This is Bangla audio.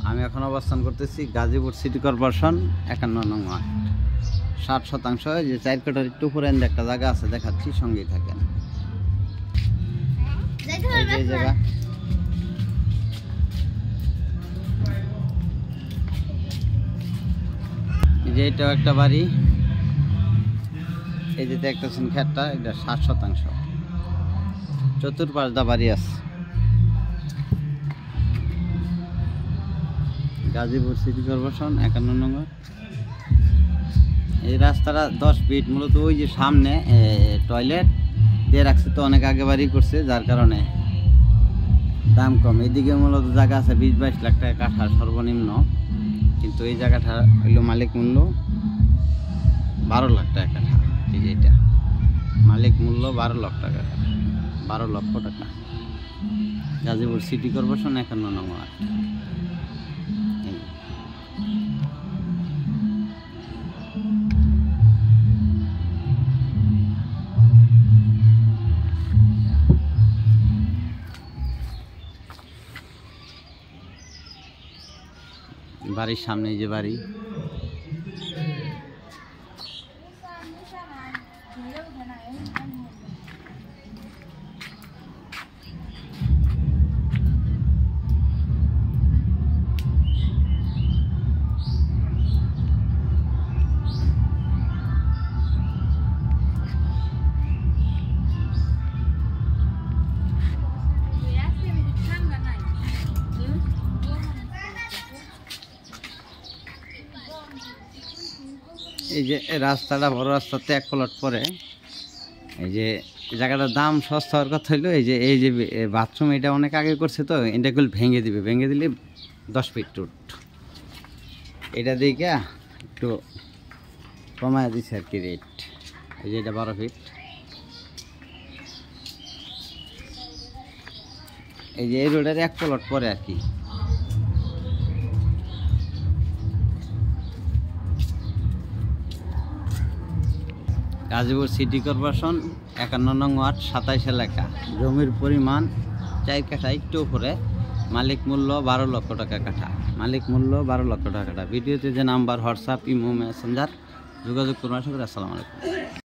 আমি এখন অবস্থান করতেছি গাজীপুর সিটি কর্পোরেশন 51 নং ওয়ার্ড 60% যে 4 কাঠার একটু উপরে একটা জায়গা আছে দেখাচ্ছি, সঙ্গেই থাকেন। এই জায়গা এই যে এটাও একটা বাড়ি, এই যে দেখতেছেন ক্ষেতটা, এটা 60%। চতুর্পাশ দা বাড়ি আছে। গাজীপুর সিটি কর্পোরেশন 51 নং ওয়ার্ড। এই রাস্তাটা 10 ফিট, মূলত ওই যে সামনে টয়লেট দিয়ে রাখছে, তো অনেক আগে বাড়ি করছে, যার কারণে দাম কম। এইদিকে মূলত জায়গা আছে 20-22 লাখ টাকা কাঠা সর্বনিম্ন, কিন্তু এই জায়গাটা হইল মালিক মূল্য 12 লাখ টাকা কাঠা। এই যে এটা মালিক মূল্য 12 লাখ টাকা, 12 লক্ষ টাকা। গাজীপুর সিটি কর্পোরেশন 51 নং ওয়ার্ড। বাড়ির সামনে যে বাড়ি, এই যে রাস্তাটা বড় রাস্তাতে 1 প্লট পরে। এই যে জায়গাটার দাম সস্তা হওয়ার কথা হইলো, এই যে বাথরুম এটা অনেক আগে করছে, তো এটাগুলো ভেঙে দিবে, ভেঙে দিলে 10 ফিট রুট, এটা দিকে একটু কমায় দিছে আর কি রেট। এই যে এটা 12 ফিট। এই যে এই রোডের 1 প্লট পরে আর কি। গাজীপুর সিটি কর্পোরেশন 51 নং ওয়ার্ড 27 এলাকা। জমির পরিমাণ 4 কাঠা একটু উপরে। মালিক মূল্য 12 লক্ষ টাকা কাঠা। মালিক মূল্য 12 লক্ষ টাকা কাঠা। ভিডিওতে যে নাম্বার, হোয়াটসঅ্যাপ, ইমো, মেসেঞ্জার যোগাযোগ করুন। আশা করি। আসসালামু আলাইকুম।